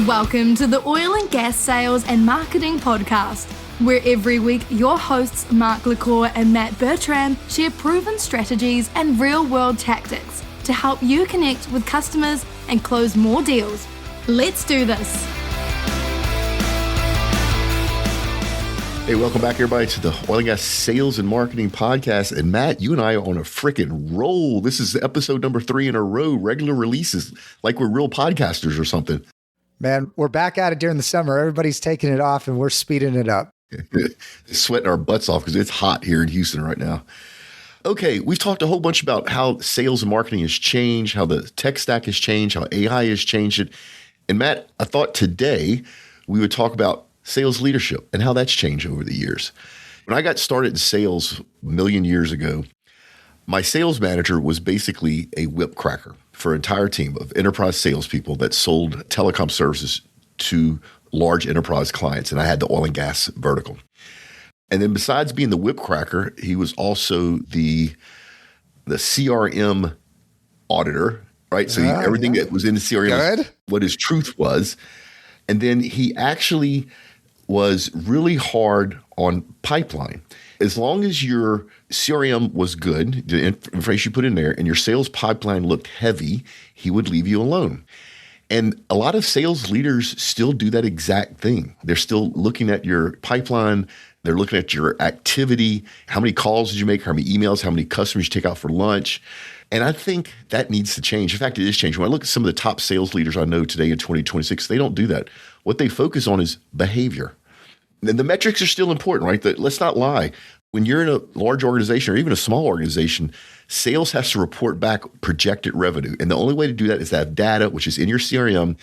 Welcome to the Oil and Gas Sales and Marketing Podcast, where every week your hosts Mark LaCour and Matt Bertram share proven strategies and real-world tactics to help you connect with customers and close more deals. Let's do this. Hey, welcome back, everybody, to the Oil and Gas Sales and Marketing Podcast. And Matt, you and I are on a freaking roll. This is episode number 3 in a row, regular releases, like we're real podcasters or something. Man, we're back at it during the summer. Everybody's taking it off and we're speeding it up. Sweating our butts off because it's hot here in Houston right now. Okay, we've talked a whole bunch about how sales and marketing has changed, how the tech stack has changed, how AI has changed it. And Matt, I thought today we would talk about sales leadership and how that's changed over the years. When I got started in sales a million years ago, my sales manager was basically a whip cracker for an entire team of enterprise salespeople that sold telecom services to large enterprise clients. And I had the oil and gas vertical. And then besides being the whip cracker, he was also the CRM auditor, right? So everything that was in the CRM was what his truth was. And then he actually was really hard on pipeline. As long as your CRM was good, the information you put in there, and your sales pipeline looked heavy, he would leave you alone. And a lot of sales leaders still do that exact thing. They're still looking at your pipeline. They're looking at your activity. How many calls did you make? How many emails? How many customers you take out for lunch? And I think that needs to change. In fact, it is changing. When I look at some of the top sales leaders I know today in 2026, they don't do that. What they focus on is behavior. And the metrics are still important, right? Let's not lie. When you're in a large organization or even a small organization, sales has to report back projected revenue. And the only way to do that is to have data, which is in your CRM.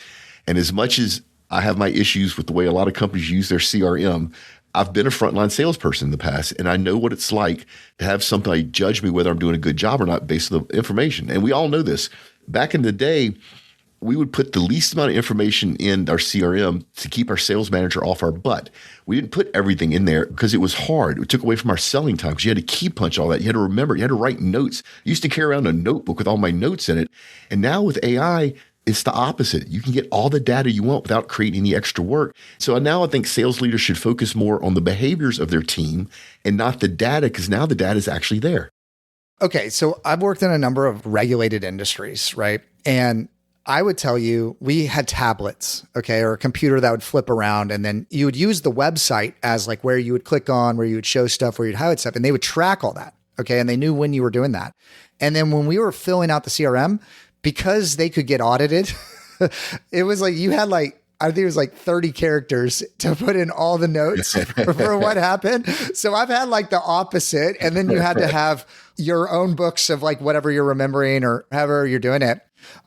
And as much as I have my issues with the way a lot of companies use their CRM, I've been a frontline salesperson in the past, and I know what it's like to have somebody judge me whether I'm doing a good job or not based on the information. And we all know this. Back in the day, we would put the least amount of information in our CRM to keep our sales manager off our butt. We didn't put everything in there because it was hard. It took away from our selling time because you had to key punch all that. You had to remember, you had to write notes. I used to carry around a notebook with all my notes in it. And now with AI, it's the opposite. You can get all the data you want without creating any extra work. So now I think sales leaders should focus more on the behaviors of their team and not the data, because now the data is actually there. Okay, so I've worked in a number of regulated industries, right? And I would tell you, we had tablets, okay, or a computer that would flip around, and then you would use the website as like where you would click on, where you would show stuff, where you'd highlight stuff, and they would track all that, okay? And they knew when you were doing that. And then when we were filling out the CRM, because they could get audited, it was like you had like, I think it was like 30 characters to put in all the notes for what happened. So I've had like the opposite. And then you had to have your own books of like whatever you're remembering or however you're doing it.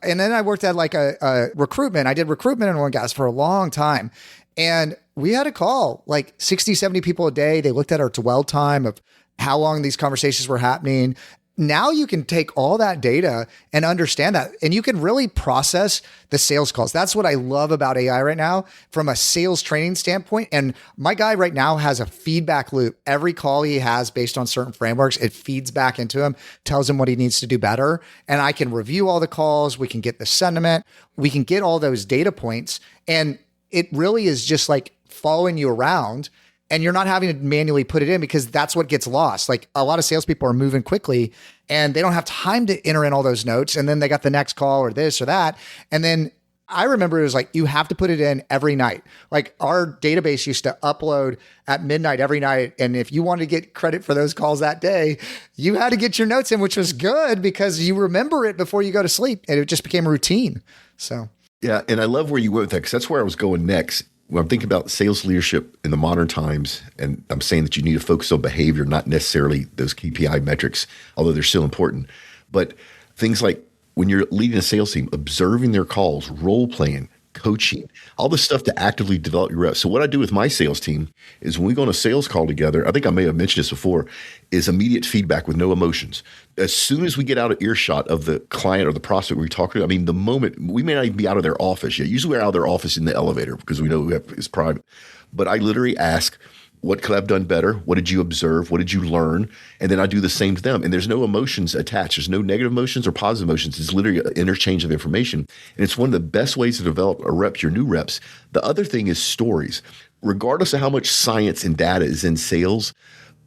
And then I worked at like a recruitment. I did recruitment in oil and gas for a long time. And we had a call like 60, 70 people a day. They looked at our dwell time of how long these conversations were happening. Now you can take all that data and understand that, and you can really process the sales calls. That's what I love about AI right now from a sales training standpoint. And my guy right now has a feedback loop. Every call he has based on certain frameworks, it feeds back into him, tells him what he needs to do better. And I can review all the calls. We can get the sentiment. We can get all those data points. And it really is just like following you around. And you're not having to manually put it in because that's what gets lost. Like a lot of salespeople are moving quickly and they don't have time to enter in all those notes. And then they got the next call or this or that. And then I remember it was like, you have to put it in every night. Like our database used to upload at midnight every night. And if you wanted to get credit for those calls that day, you had to get your notes in, which was good because you remember it before you go to sleep. And it just became a routine. So. Yeah. And I love where you went with that because that's where I was going next. When I'm thinking about sales leadership in the modern times, and I'm saying that you need to focus on behavior, not necessarily those KPI metrics, although they're still important, but things like when you're leading a sales team, observing their calls, role playing, coaching, all the stuff to actively develop your reps. So what I do with my sales team is when we go on a sales call together, I think I may have mentioned this before, is immediate feedback with no emotions. As soon as we get out of earshot of the client or the prospect we're talking to, I mean, the moment, we may not even be out of their office yet. Usually we're out of their office in the elevator because we know it's private. But I literally ask, what could I have done better? What did you observe? What did you learn? And then I do the same to them. And there's no emotions attached. There's no negative emotions or positive emotions. It's literally an interchange of information. And it's one of the best ways to develop or rep your new reps. The other thing is stories. Regardless of how much science and data is in sales,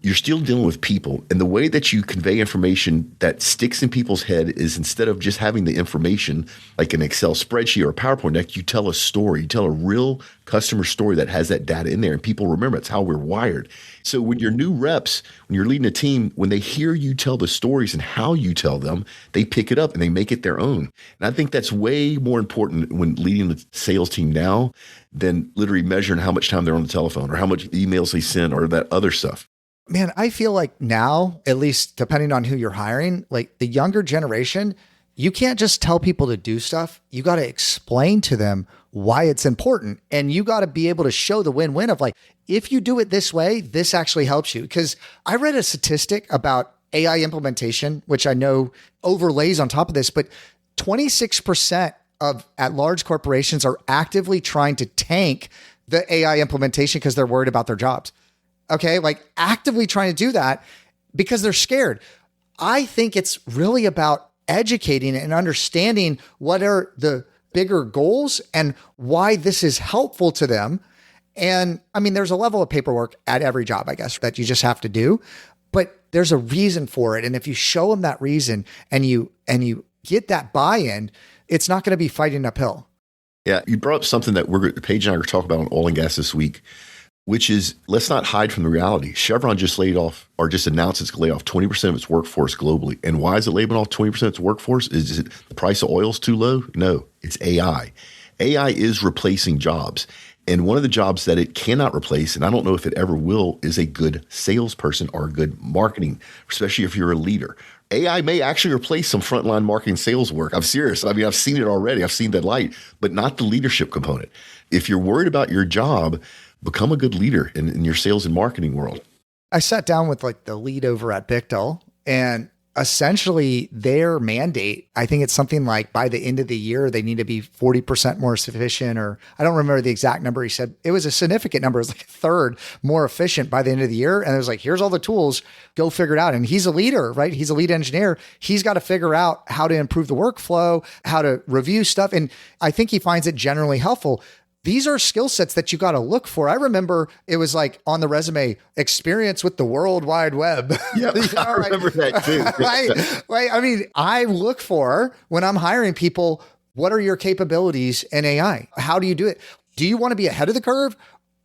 you're still dealing with people. And the way that you convey information that sticks in people's head is instead of just having the information like an Excel spreadsheet or a PowerPoint deck, you tell a story. You tell a real customer story that has that data in there, and people remember. It's how we're wired. So when your new reps, when you're leading a team, when they hear you tell the stories and how you tell them, they pick it up and they make it their own. And I think that's way more important when leading the sales team now than literally measuring how much time they're on the telephone or how much emails they send or that other stuff. Man, I feel like now, at least depending on who you're hiring, like the younger generation, you can't just tell people to do stuff. You got to explain to them why it's important. And you got to be able to show the win-win of like, if you do it this way, this actually helps you. Because I read a statistic about AI implementation, which I know overlays on top of this, but 26% of at large corporations are actively trying to tank the AI implementation because they're worried about their jobs. Okay, like actively trying to do that because they're scared. I think it's really about educating and understanding what are the bigger goals and why this is helpful to them. And I mean, there's a level of paperwork at every job, I guess, that you just have to do, but there's a reason for it. And if you show them that reason and you get that buy-in, it's not going to be fighting uphill. Yeah, you brought up something that Paige and I are talking about on oil and gas this week, which is let's not hide from the reality. Chevron just laid off or just announced it's going to lay off 20% of its workforce globally. And why is it laying off 20% of its workforce? Is it the price of oil is too low? No, it's AI. AI is replacing jobs. And one of the jobs that it cannot replace, and I don't know if it ever will, is a good salesperson or a good marketing, especially if you're a leader. AI may actually replace some frontline marketing sales work. I'm serious. I mean, I've seen it already. I've seen that light, but not the leadership component. If you're worried about your job, become a good leader in your sales and marketing world. I sat down with like the lead over at Bictel, and essentially their mandate, I think it's something like by the end of the year, they need to be 40% more efficient, or I don't remember the exact number. He said it was a significant number. It was like a third more efficient by the end of the year. And it was like, here's all the tools, go figure it out. And he's a leader, right? He's a lead engineer. He's got to figure out how to improve the workflow, how to review stuff. And I think he finds it generally helpful. These are skill sets that you got to look for. I remember it was like on the resume, experience with the World Wide Web. Yeah, I remember that too. Right. I mean, I look for when I'm hiring people, what are your capabilities in AI? How do you do it? Do you want to be ahead of the curve?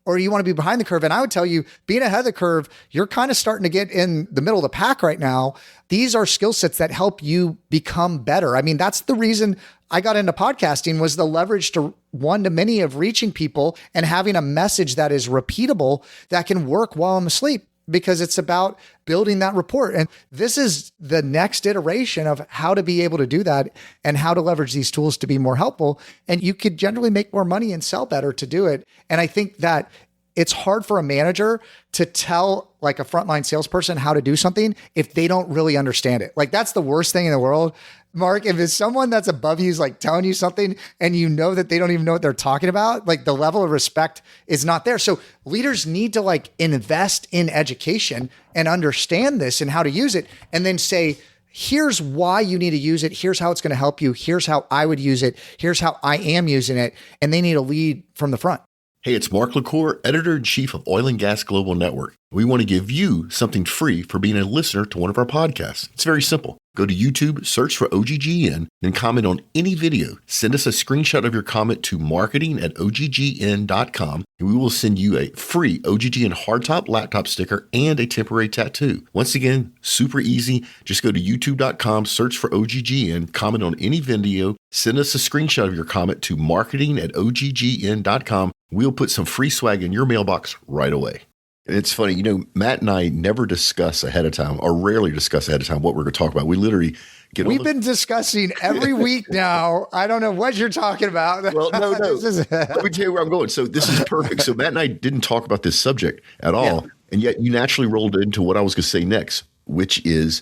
Or do you want to be behind the curve? And I would tell you, being ahead of the curve, you're kind of starting to get in the middle of the pack right now. These are skill sets that help you become better. I mean, that's the reason I got into podcasting, was the leverage to one-to-many of reaching people and having a message that is repeatable that can work while I'm asleep, because it's about building that rapport. And this is the next iteration of how to be able to do that and how to leverage these tools to be more helpful. And you could generally make more money and sell better to do it. And I think that it's hard for a manager to tell like a frontline salesperson how to do something if they don't really understand it. Like that's the worst thing in the world. Mark, if it's someone that's above you is like telling you something and you know that they don't even know what they're talking about, like the level of respect is not there. So leaders need to like invest in education and understand this and how to use it, and then say, here's why you need to use it. Here's how it's going to help you. Here's how I would use it. Here's how I am using it. And they need to lead from the front. Hey, it's Mark LaCour, Editor-in-Chief of Oil and Gas Global Network. We want to give you something free for being a listener to one of our podcasts. It's very simple. Go to YouTube, search for OGGN, and comment on any video. Send us a screenshot of your comment to marketing@oggn.com, and we will send you a free OGGN hardtop laptop sticker and a temporary tattoo. Once again, super easy. Just go to youtube.com, search for OGGN, comment on any video, send us a screenshot of your comment to marketing@oggn.com. We'll put some free swag in your mailbox right away. And it's funny, you know, Matt and I never discuss ahead of time, or rarely discuss ahead of time, what we're going to talk about. We literally get We've been discussing every week now. I don't know what you're talking about. Well, no. Let me tell you where I'm going. So this is perfect. So Matt and I didn't talk about this subject at all. Yeah. And yet you naturally rolled into what I was going to say next, which is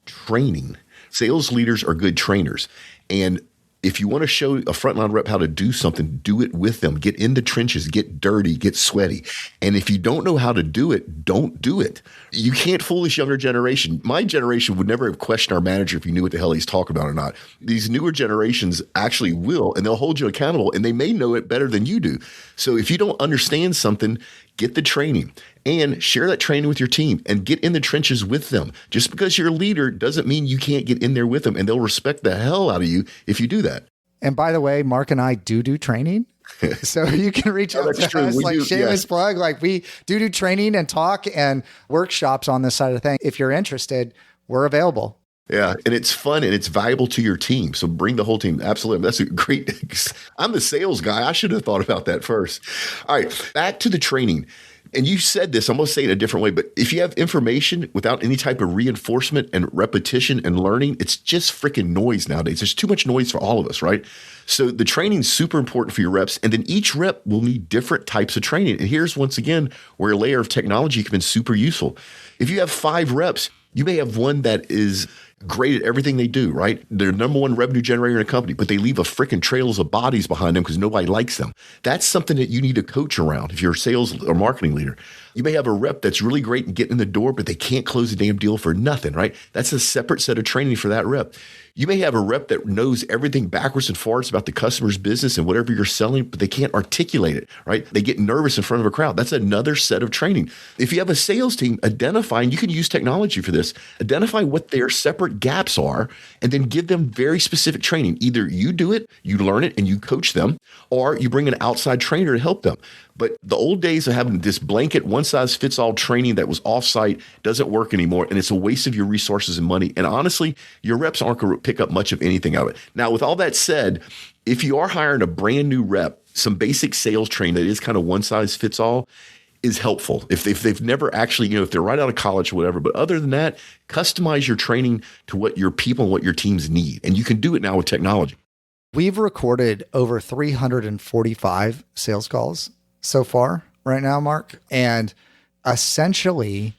training. Sales leaders are good trainers. And If you want to show a frontline rep how to do something, do it with them. Get in the trenches, get dirty, get sweaty. And if you don't know how to do it, don't do it. You can't fool this younger generation. My generation would never have questioned our manager if he knew what the hell he's talking about or not. These newer generations actually will, and they'll hold you accountable, and they may know it better than you do. So if you don't understand something, get the training and share that training with your team and get in the trenches with them. Just because you're a leader doesn't mean you can't get in there with them, and they'll respect the hell out of you if you do that. And by the way, Mark and I do training. So you can reach out to us, like shameless plug. Like we do training and talk and workshops on this side of the thing. If you're interested, we're available. Yeah. And it's fun and it's valuable to your team. So bring the whole team. Absolutely. That's a great, I'm the sales guy. I should have thought about that first. All right. Back to the training. And you said this, I'm going to say it a different way, but if you have information without any type of reinforcement and repetition and learning, it's just freaking noise nowadays. There's too much noise for all of us, right? So the training is super important for your reps. And then each rep will need different types of training. And here's once again where a layer of technology can be super useful. If you have 5 reps, you may have one that is great at everything they do, right? They're number one revenue generator in a company, but they leave a freaking trails of bodies behind them because nobody likes them. That's something that you need to coach around if you're a sales or marketing leader. You may have a rep that's really great in getting in the door, but they can't close a damn deal for nothing, right? That's a separate set of training for that rep. You may have a rep that knows everything backwards and forwards about the customer's business and whatever you're selling, but they can't articulate it, right? They get nervous in front of a crowd. That's another set of training. If you have a sales team, identifying, you can use technology for this, identify what their separate gaps are, and then give them very specific training. Either you do it, you learn it, and you coach them, or you bring an outside trainer to help them. But the old days of having this blanket one-size-fits-all training that was off-site doesn't work anymore, and it's a waste of your resources and money. And honestly, your reps aren't going to pick up much of anything out of it. Now, with all that said, if you are hiring a brand new rep, some basic sales training that is kind of one-size-fits-all is helpful. If they've never actually, if they're right out of college or whatever. But other than that, customize your training to what your people and what your teams need. And you can do it now with technology. We've recorded over 345 sales calls so far right now, Mark. And essentially,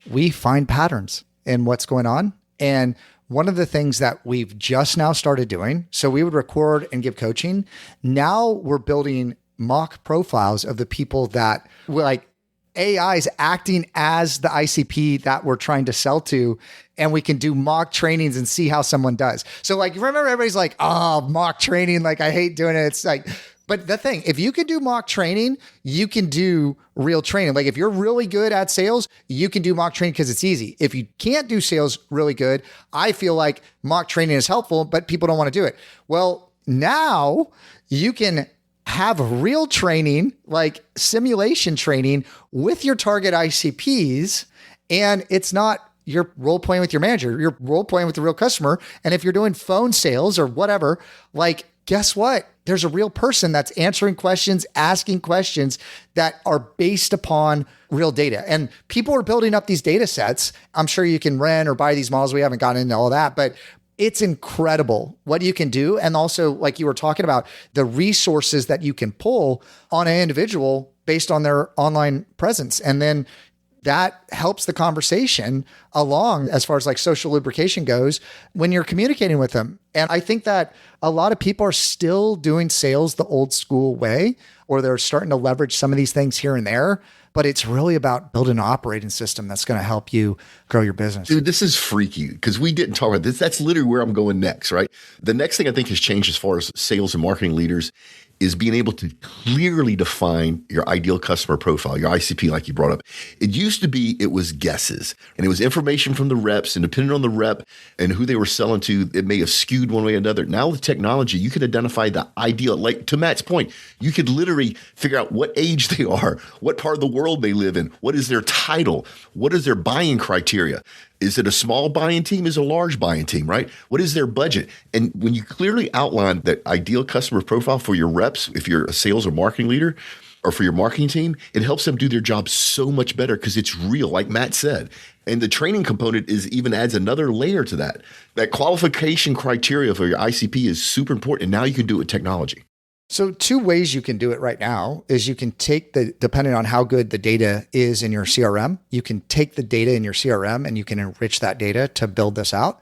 we find patterns in what's going on. And one of the things that we've just now started doing, so we would record and give coaching. Now we're building mock profiles of the people that like AI is acting as the ICP that we're trying to sell to. And we can do mock trainings and see how someone does. So like, remember everybody's like, oh, mock training. Like I hate doing it. It's like, but the thing, if you can do mock training, you can do real training. Like if you're really good at sales, you can do mock training because it's easy. If you can't do sales really good, I feel like mock training is helpful, but people don't want to do it. Well, now you can have real training, like simulation training with your target ICPs. And it's not you're role playing with your manager, you're role playing with the real customer. And if you're doing phone sales or whatever, like, guess what? There's a real person that's answering questions, asking questions that are based upon real data. And people are building up these data sets. I'm sure you can rent or buy these models. We haven't gotten into all that, but it's incredible what you can do. And also, like you were talking about, the resources that you can pull on an individual based on their online presence. And then that helps the conversation along as far as like social lubrication goes when you're communicating with them. And I think that a lot of people are still doing sales the old school way, or they're starting to leverage some of these things here and there. But it's really about building an operating system that's going to help you grow your business. Dude, this is freaky because we didn't talk about this. That's literally where I'm going next, right? The next thing I think has changed as far as sales and marketing leaders is being able to clearly define your ideal customer profile, your ICP, like you brought up. It used to be, it was guesses, and it was information from the reps, and depending on the rep and who they were selling to, it may have skewed one way or another. Now with technology, you can identify the ideal, like to Matt's point, you could literally figure out what age they are, what part of the world they live in, what is their title, what is their buying criteria. Is it a small buying team? Is it a large buying team, right? What is their budget? And when you clearly outline that ideal customer profile for your reps, if you're a sales or marketing leader, or for your marketing team, it helps them do their job so much better because it's real, like Matt said. And the training component is even adds another layer to that. That qualification criteria for your ICP is super important. And now you can do it with technology. So 2 ways you can do it right now is you can take depending on how good the data is in your CRM, you can take the data in your CRM and you can enrich that data to build this out.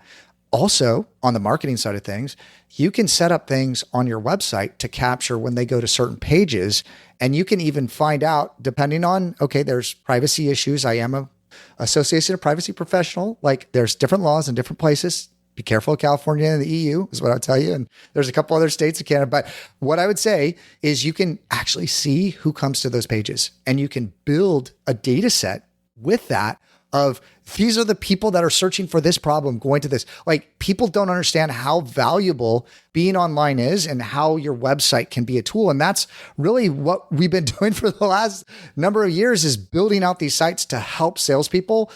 Also, on the marketing side of things, you can set up things on your website to capture when they go to certain pages. And you can even find out, depending on, okay, there's privacy issues. I am a Association of Privacy Professional. Like there's different laws in different places. Be careful of California and the EU is what I'll tell you. And there's a couple other states in Canada. But what I would say is you can actually see who comes to those pages, and you can build a data set with that of these are the people that are searching for this problem going to this. Like people don't understand how valuable being online is and how your website can be a tool. And that's really what we've been doing for the last number of years, is building out these sites to help salespeople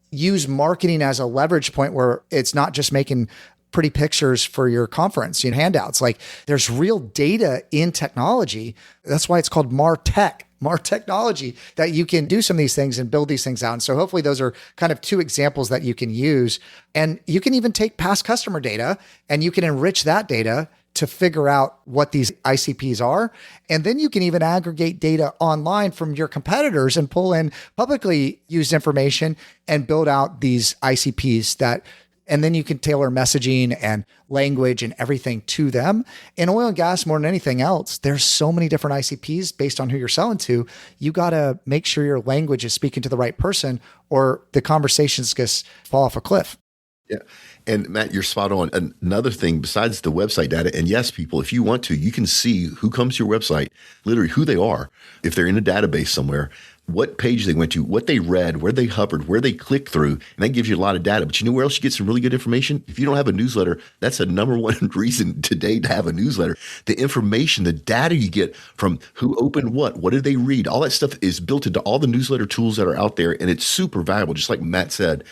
use marketing as a leverage point where it's not just making pretty pictures for your conference, handouts. Like there's real data in technology. That's why it's called MarTech technology, that you can do some of these things and build these things out. And so hopefully those are kind of two examples that you can use. And you can even take past customer data and you can enrich that data to figure out what these ICPs are. And then you can even aggregate data online from your competitors and pull in publicly used information and build out these ICPs and then you can tailor messaging and language and everything to them. In oil and gas, more than anything else, there's so many different ICPs based on who you're selling to. You got to make sure your language is speaking to the right person, or the conversations just fall off a cliff. Yeah. And Matt, you're spot on. Another thing besides the website data, and yes, people, if you want to, you can see who comes to your website, literally who they are, if they're in a database somewhere, what page they went to, what they read, where they hovered, where they clicked through. And that gives you a lot of data. But you know where else you get some really good information? If you don't have a newsletter, that's a number one reason today to have a newsletter. The information, the data you get from who opened what did they read, all that stuff is built into all the newsletter tools that are out there. And it's super valuable, just like Matt said.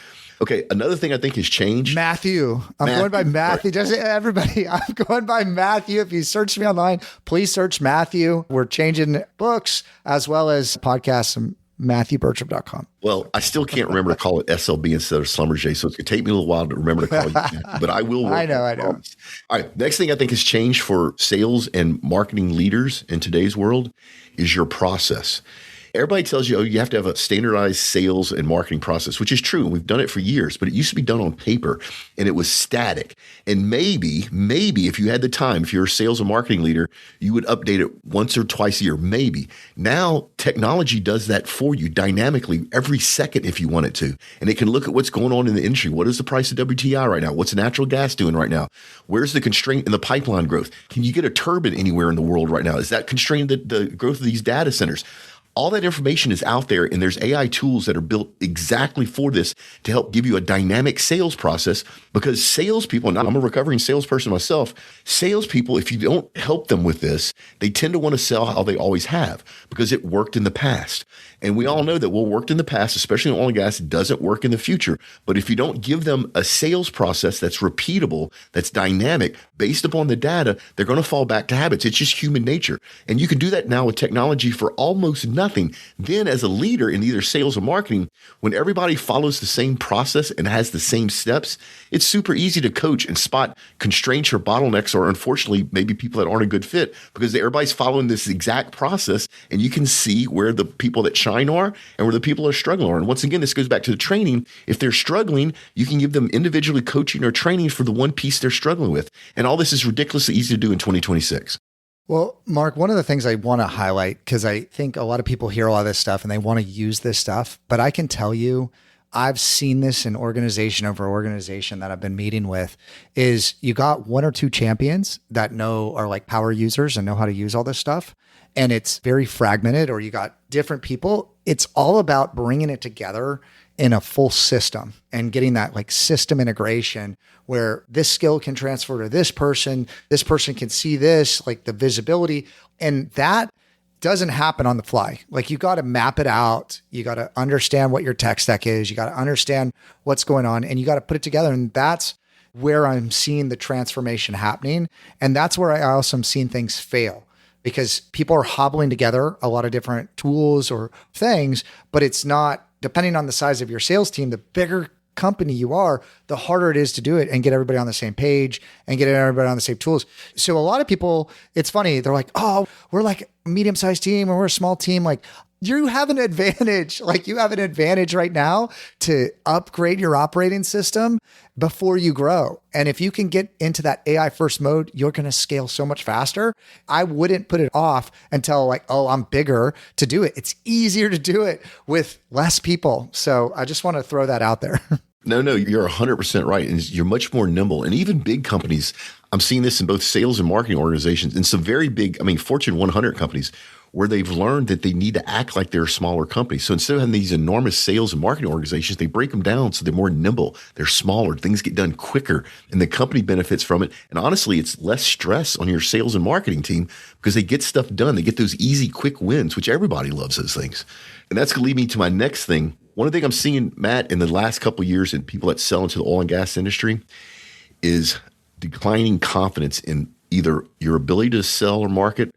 Okay, another thing I think has changed. Matthew. I'm going by Matthew. Just everybody, I'm going by Matthew. If you search me online, please search Matthew. We're changing books as well as podcasts and MatthewBertram.com. Well, I still can't remember to call it SLB instead of Schlumberger, so it's going to take me a little while to remember to call you Matthew, but I will work. I know. All right, next thing I think has changed for sales and marketing leaders in today's world is your process. Everybody tells you, you have to have a standardized sales and marketing process, which is true. And we've done it for years, but it used to be done on paper and it was static. And maybe if you had the time, if you're a sales and marketing leader, you would update it once or twice a year, maybe. Now, technology does that for you dynamically every second if you want it to. And it can look at what's going on in the industry. What is the price of WTI right now? What's natural gas doing right now? Where's the constraint in the pipeline growth? Can you get a turbine anywhere in the world right now? Is that constraining the growth of these data centers? All that information is out there, and there's AI tools that are built exactly for this to help give you a dynamic sales process, because salespeople, and I'm a recovering salesperson myself, salespeople, if you don't help them with this, they tend to want to sell how they always have because it worked in the past. And we all know that what worked in the past, especially in oil and gas, doesn't work in the future. But if you don't give them a sales process that's repeatable, that's dynamic, based upon the data, they're going to fall back to habits. It's just human nature. And you can do that now with technology for almost nothing. Then as a leader in either sales or marketing, when everybody follows the same process and has the same steps, it's super easy to coach and spot constraints or bottlenecks, or unfortunately, maybe people that aren't a good fit, because everybody's following this exact process, and you can see where the people that shine are and where the people are struggling are. And once again, this goes back to the training. If they're struggling, you can give them individually coaching or training for the one piece they're struggling with. And all this is ridiculously easy to do in 2026. Well, Mark, one of the things I want to highlight, because I think a lot of people hear a lot of this stuff and they want to use this stuff, but I can tell you, I've seen this in organization over organization that I've been meeting with, is you got one or two champions that are like power users and know how to use all this stuff. And it's very fragmented, or you got different people. It's all about bringing it together in a full system and getting that like system integration where this skill can transfer to this person can see this, like the visibility. And that doesn't happen on the fly. Like you got to map it out. You got to understand what your tech stack is. You got to understand what's going on, and you got to put it together. And that's where I'm seeing the transformation happening. And that's where I also am seeing things fail, because people are hobbling together a lot of different tools or things, but it's not, depending on the size of your sales team, the bigger company you are, the harder it is to do it and get everybody on the same page and get everybody on the same tools. So a lot of people, it's funny, they're like, oh, we're like a medium-sized team or we're a small team. Like, You have an advantage. Like you have an advantage right now to upgrade your operating system before you grow. And if you can get into that AI first mode, you're going to scale so much faster. I wouldn't put it off until like, oh, I'm bigger to do it. It's easier to do it with less people. So I just want to throw that out there. No, you're 100% right. And you're much more nimble. And even big companies, I'm seeing this in both sales and marketing organizations and some very big, Fortune 100 companies where they've learned that they need to act like they're a smaller company. So instead of having these enormous sales and marketing organizations, they break them down so they're more nimble, they're smaller, things get done quicker, and the company benefits from it. And honestly, it's less stress on your sales and marketing team because they get stuff done. They get those easy, quick wins, which everybody loves those things. And that's going to lead me to my next thing. One thing I'm seeing, Matt, in the last couple of years in people that sell into the oil and gas industry is declining confidence in either your ability to sell or market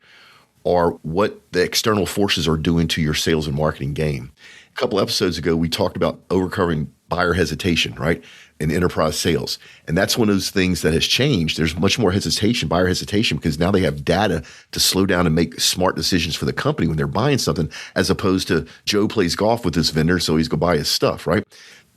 or what the external forces are doing to your sales and marketing game. A couple episodes ago, we talked about overcoming buyer hesitation, right, in enterprise sales. And that's one of those things that has changed. There's much more hesitation, buyer hesitation, because now they have data to slow down and make smart decisions for the company when they're buying something, as opposed to Joe plays golf with this vendor, so he's going to buy his stuff, right?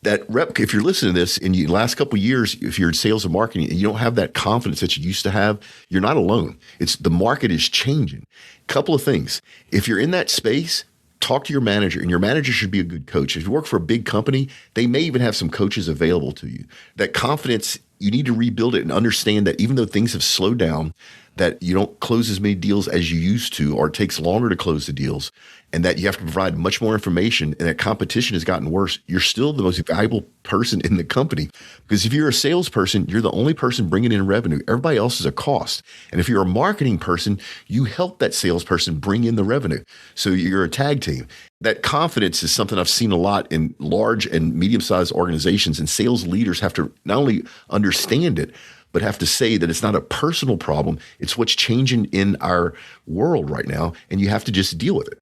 If you're listening to this in the last couple of years, if you're in sales and marketing and you don't have that confidence that you used to have, you're not alone. The market is changing. Couple of things. If you're in that space, talk to your manager, and your manager should be a good coach. If you work for a big company, they may even have some coaches available to you. That confidence, you need to rebuild it and understand that even though things have slowed down, that you don't close as many deals as you used to, or it takes longer to close the deals, and that you have to provide much more information, and that competition has gotten worse. You're still the most valuable person in the company, because if you're a salesperson, you're the only person bringing in revenue. Everybody else is a cost. And if you're a marketing person, you help that salesperson bring in the revenue. So you're a tag team. That confidence is something I've seen a lot in large and medium-sized organizations, and sales leaders have to not only understand it, but have to say that it's not a personal problem. It's what's changing in our world right now, and you have to just deal with it.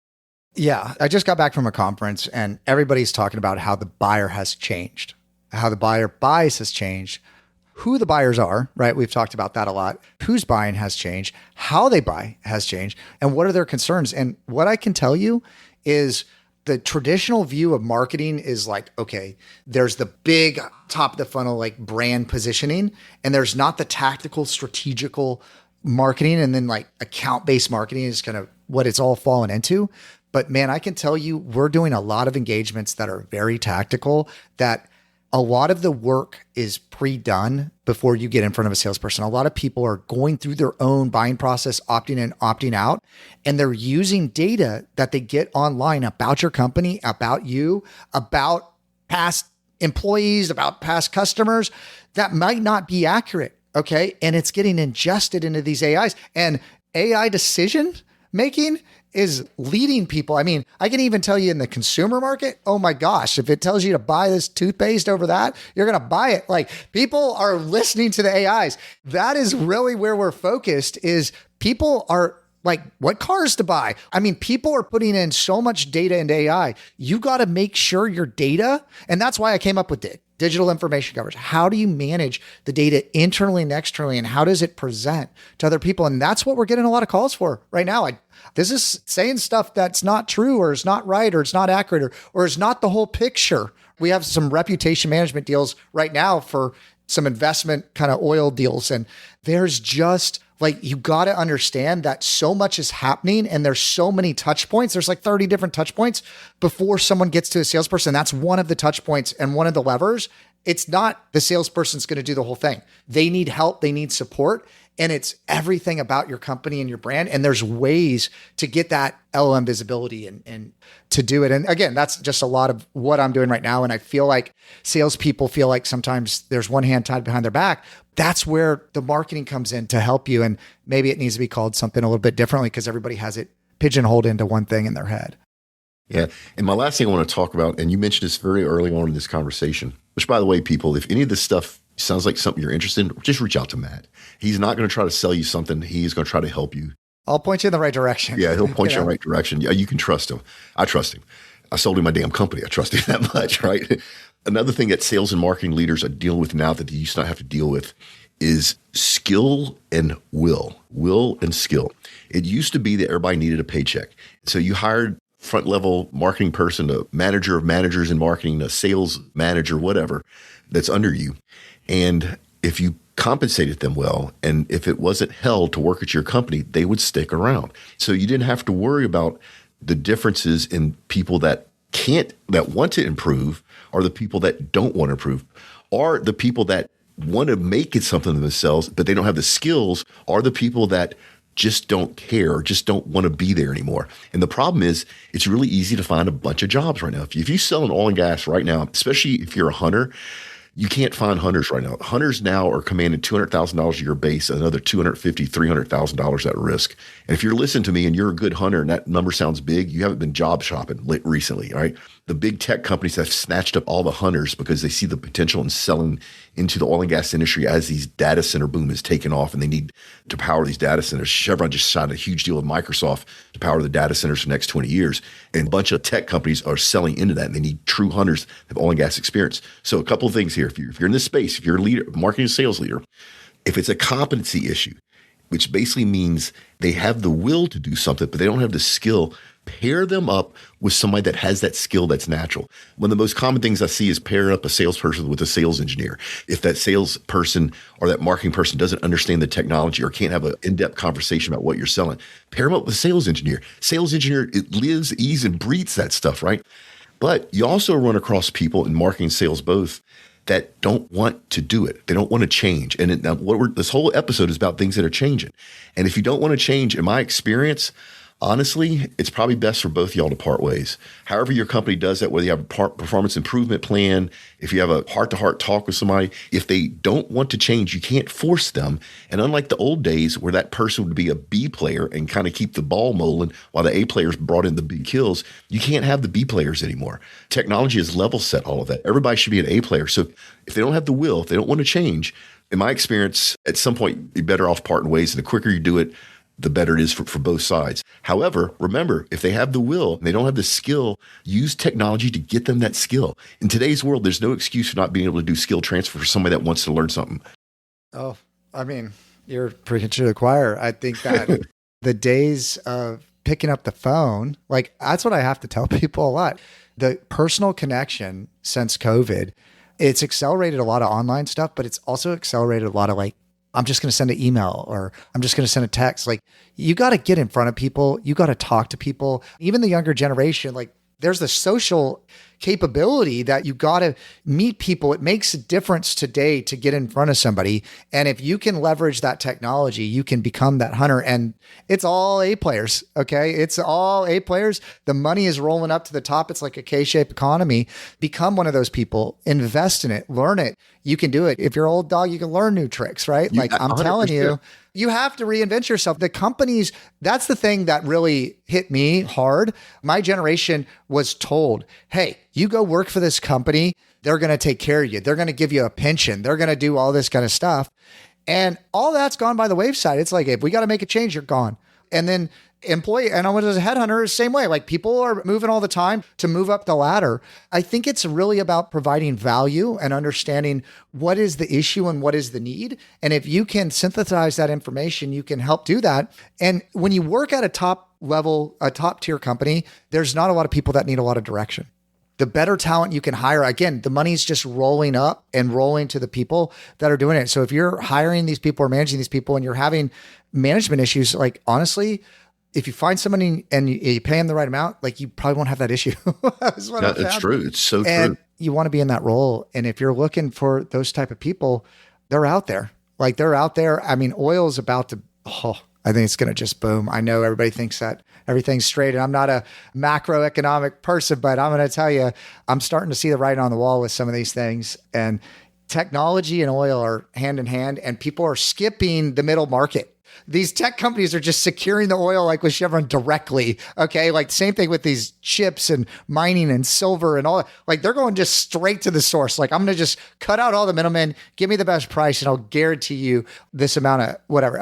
Yeah, I just got back from a conference and everybody's talking about how the buyer has changed, how the buyer buys has changed, who the buyers are, right? We've talked about that a lot. Who's buying has changed, how they buy has changed, and what are their concerns. And what I can tell you is the traditional view of marketing is like, okay, there's the big top of the funnel, like brand positioning, and there's not the tactical, strategical marketing. And then like account-based marketing is kind of what it's all fallen into. But man, I can tell you, we're doing a lot of engagements that are very tactical, that a lot of the work is pre-done before you get in front of a salesperson. A lot of people are going through their own buying process, opting in, opting out, and they're using data that they get online about your company, about you, about past employees, about past customers that might not be accurate. Okay. And it's getting ingested into these AIs, and AI decision making is leading people. I mean, I can even tell you in the consumer market, oh my gosh, if it tells you to buy this toothpaste over that, you're going to buy it. Like, people are listening to the AIs. That is really where we're focused, is people are like, what cars to buy? I mean, people are putting in so much data into AI. You got to make sure your data, and that's why I came up with digital information coverage. How do you manage the data internally and externally, and how does it present to other people? And that's what we're getting a lot of calls for right now. This is saying stuff that's not true, or is not right, or it's not accurate, or is not the whole picture. We have some reputation management deals right now for some investment kind of oil deals. And there's just like, you got to understand that so much is happening, and there's so many touch points. There's like 30 different touch points before someone gets to a salesperson. That's one of the touch points and one of the levers. It's not the salesperson's going to do the whole thing. They need help. They need support. And it's everything about your company and your brand. And there's ways to get that LLM visibility and to do it. And again, that's just a lot of what I'm doing right now. And I feel like salespeople feel like sometimes there's one hand tied behind their back. That's where the marketing comes in to help you. And maybe it needs to be called something a little bit differently, because everybody has it pigeonholed into one thing in their head. Yeah. And my last thing I want to talk about, and you mentioned this very early on in this conversation, which, by the way, people, if any of this stuff sounds like something you're interested in, just reach out to Matt. He's not going to try to sell you something. He's going to try to help you. I'll point you in the right direction. Yeah, he'll point you in the right direction. Yeah, you can trust him. I trust him. I sold him my damn company. I trust him that much, right? Another thing that sales and marketing leaders are dealing with now that they used to not have to deal with is skill and will and skill. It used to be that everybody needed a paycheck. So you hired front level marketing person, a manager of managers in marketing, a sales manager, whatever, that's under you. And if you compensated them well, and if it wasn't hell to work at your company, they would stick around. So you didn't have to worry about the differences in people that want to improve, or the people that don't want to improve, or the people that want to make it something of themselves, but they don't have the skills, or the people that just don't care, just don't want to be there anymore. And the problem is, it's really easy to find a bunch of jobs right now. If you sell an oil and gas right now, especially if you're a hunter, you can't find hunters right now. Hunters now are commanding $200,000 a year base, another $250,000, $300,000 at risk. And if you're listening to me and you're a good hunter and that number sounds big, you haven't been job shopping recently, right? The big tech companies have snatched up all the hunters because they see the potential in selling into the oil and gas industry as these data center boom is taking off, and they need to power these data centers. Chevron just signed a huge deal with Microsoft to power the data centers for the next 20 years. And a bunch of tech companies are selling into that, and they need true hunters that have oil and gas experience. So a couple of things here. If you're in this space, if you're a leader, marketing and sales leader, if it's a competency issue, which basically means they have the will to do something, but they don't have the skill, pair them up with somebody that has that skill that's natural. One of the most common things I see is pairing up a salesperson with a sales engineer. If that salesperson or that marketing person doesn't understand the technology or can't have an in-depth conversation about what you're selling, pair them up with a sales engineer. Sales engineer, it lives, eats, and breathes that stuff, right? But you also run across people in marketing and sales both that don't want to do it. They don't want to change. And this whole episode is about things that are changing. And if you don't want to change, in my experience, honestly, it's probably best for both of y'all to part ways. However your company does that, whether you have a performance improvement plan, if you have a heart-to-heart talk with somebody, if they don't want to change, you can't force them. And unlike the old days where that person would be a B player and kind of keep the ball rolling while the A players brought in the big kills, you can't have the B players anymore. Technology has level set all of that. Everybody should be an A player. So if they don't have the will, if they don't want to change, in my experience, at some point, you're better off parting ways. And the quicker you do it, the better it is for both sides. However, remember, if they have the will and they don't have the skill, use technology to get them that skill. In today's world, there's no excuse for not being able to do skill transfer for somebody that wants to learn something. Oh, I mean, you're preaching to the choir. I think that the days of picking up the phone, like that's what I have to tell people a lot. The personal connection since COVID, it's accelerated a lot of online stuff, but it's also accelerated a lot of I'm just going to send an email or I'm just going to send a text. Like you got to get in front of people. You got to talk to people. Even the younger generation, there's the social capability that you got to meet people. It makes a difference today to get in front of somebody. And if you can leverage that technology, you can become that hunter. And it's all A players. Okay. It's all A players. The money is rolling up to the top. It's like a K-shaped economy. Become one of those people, invest in it, learn it. You can do it. If you're an old dog, you can learn new tricks, right? I'm 100%. Telling you, you have to reinvent yourself. The companies, that's the thing that really hit me hard. My generation was told, hey, you go work for this company. They're going to take care of you. They're going to give you a pension. They're going to do all this kind of stuff. And all that's gone by the wayside. It's like, if we got to make a change, you're gone. And then employee, and I was a headhunter, same way. Like people are moving all the time to move up the ladder. I think it's really about providing value and understanding what is the issue and what is the need. And if you can synthesize that information, you can help do that. And when you work at a top level, a top tier company, there's not a lot of people that need a lot of direction. The better talent you can hire, again, the money's just rolling up and rolling to the people that are doing it. So if you're hiring these people or managing these people and you're having management issues, honestly, if you find somebody and you pay them the right amount, you probably won't have that issue. That's true. It's so and true. You want to be in that role. And if you're looking for those type of people, they're out there. They're out there. I mean, oil is about to, I think it's going to just boom. I know everybody thinks that everything's straight, and I'm not a macroeconomic person, but I'm going to tell you, I'm starting to see the writing on the wall with some of these things. And technology and oil are hand in hand, and people are skipping the middle market. These tech companies are just securing the oil with Chevron directly. Okay. Same thing with these chips and mining and silver and all that. They're going just straight to the source. I'm going to just cut out all the middlemen, give me the best price, and I'll guarantee you this amount of whatever.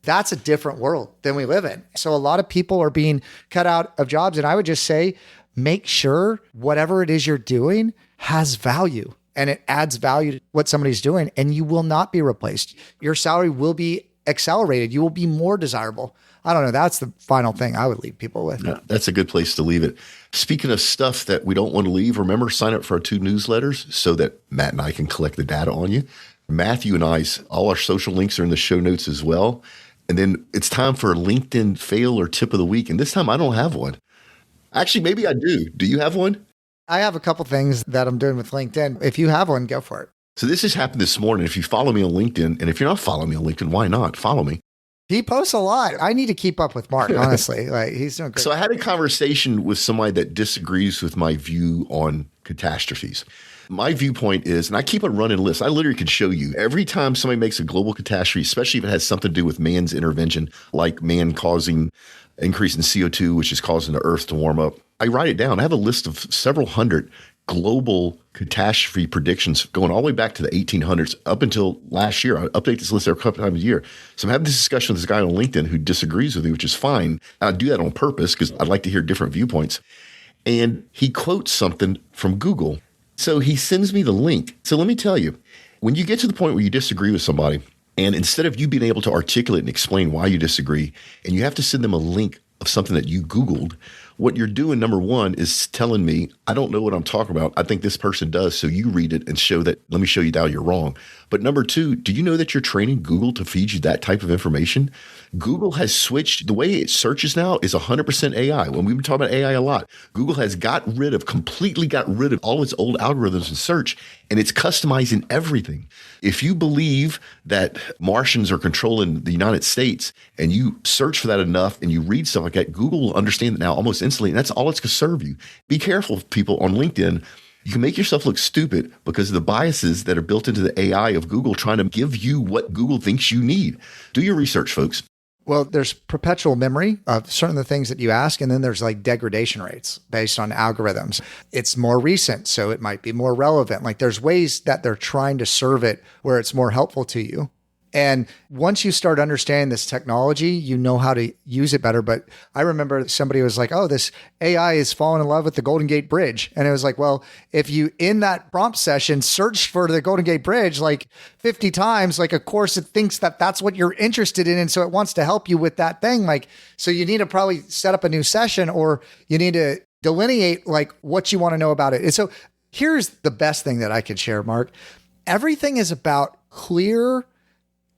That's a different world than we live in. So a lot of people are being cut out of jobs. And I would just say, make sure whatever it is you're doing has value and it adds value to what somebody's doing, and you will not be replaced. Your salary will be accelerated, you will be more desirable. I don't know. That's the final thing I would leave people with. Yeah, that's a good place to leave it. Speaking of stuff that we don't want to leave, remember, sign up for our 2 newsletters so that Matt and I can collect the data on you. Matthew and I's, all our social links are in the show notes as well. And then it's time for a LinkedIn fail or tip of the week. And this time I don't have one. Actually, maybe I do. Do you have one? I have a couple things that I'm doing with LinkedIn. If you have one, go for it. So this has happened this morning. If you follow me on LinkedIn, and if you're not following me on LinkedIn, why not? Follow me. He posts a lot. I need to keep up with Mark, honestly. Like, he's doing great. So I had a conversation with somebody that disagrees with my view on catastrophes. My viewpoint is, and I keep a running list. I literally can show you every time somebody makes a global catastrophe, especially if it has something to do with man's intervention, like man causing increase in CO2, which is causing the earth to warm up. I write it down. I have a list of several hundred global catastrophe predictions going all the way back to the 1800s up until last year. I update this list every couple times a year. So I'm having this discussion with this guy on LinkedIn who disagrees with me, which is fine. I do that on purpose because I'd like to hear different viewpoints. And he quotes something from Google. So he sends me the link. So let me tell you, when you get to the point where you disagree with somebody, and instead of you being able to articulate and explain why you disagree, and you have to send them a link of something that you Googled, what you're doing, number one, is telling me, I don't know what I'm talking about. I think this person does. So you read it and show that, let me show you now you're wrong. But number two, do you know that you're training Google to feed you that type of information? Google has switched. The way it searches now is 100% AI. When we've been talking about AI a lot, Google has completely got rid of all its old algorithms in search, and it's customizing everything. If you believe that Martians are controlling the United States and you search for that enough and you read stuff like that, Google will understand it now almost instantly, and that's all it's going to serve you. Be careful, people on LinkedIn. You can make yourself look stupid because of the biases that are built into the AI of Google trying to give you what Google thinks you need. Do your research, folks. Well, there's perpetual memory of certain of the things that you ask, and then there's like degradation rates based on algorithms. It's more recent, so it might be more relevant. Like there's ways that they're trying to serve it where it's more helpful to you. And once you start understanding this technology, you know how to use it better. But I remember somebody was like, oh, this AI is falling in love with the Golden Gate Bridge. And it was like, well, if you in that prompt session search for the Golden Gate Bridge like 50 times, like of course it thinks that that's what you're interested in. And so it wants to help you with that thing. Like, so you need to probably set up a new session, or you need to delineate like what you want to know about it. And so here's the best thing that I could share, Mark. Everything is about clear,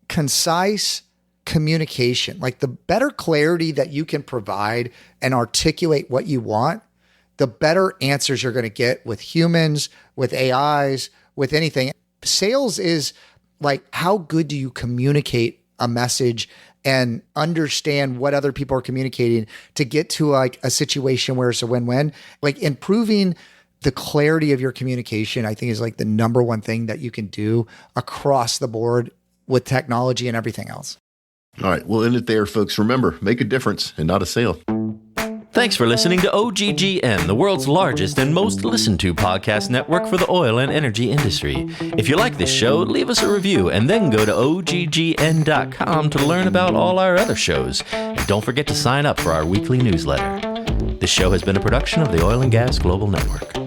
concise communication. Like the better clarity that you can provide and articulate what you want, the better answers you're going to get with humans, with AIs, with anything. Sales is like, how good do you communicate a message and understand what other people are communicating to get to like a situation where it's a win-win? Like improving the clarity of your communication, I think, is like the number one thing that you can do across the board with technology and everything else. All right, we'll end it there, folks. Remember, make a difference and not a sale. Thanks for listening to OGGN, the world's largest and most listened to podcast network for the oil and energy industry. If you like this show, leave us a review and then go to OGGN.com to learn about all our other shows. And don't forget to sign up for our weekly newsletter. This show has been a production of the Oil and Gas Global Network.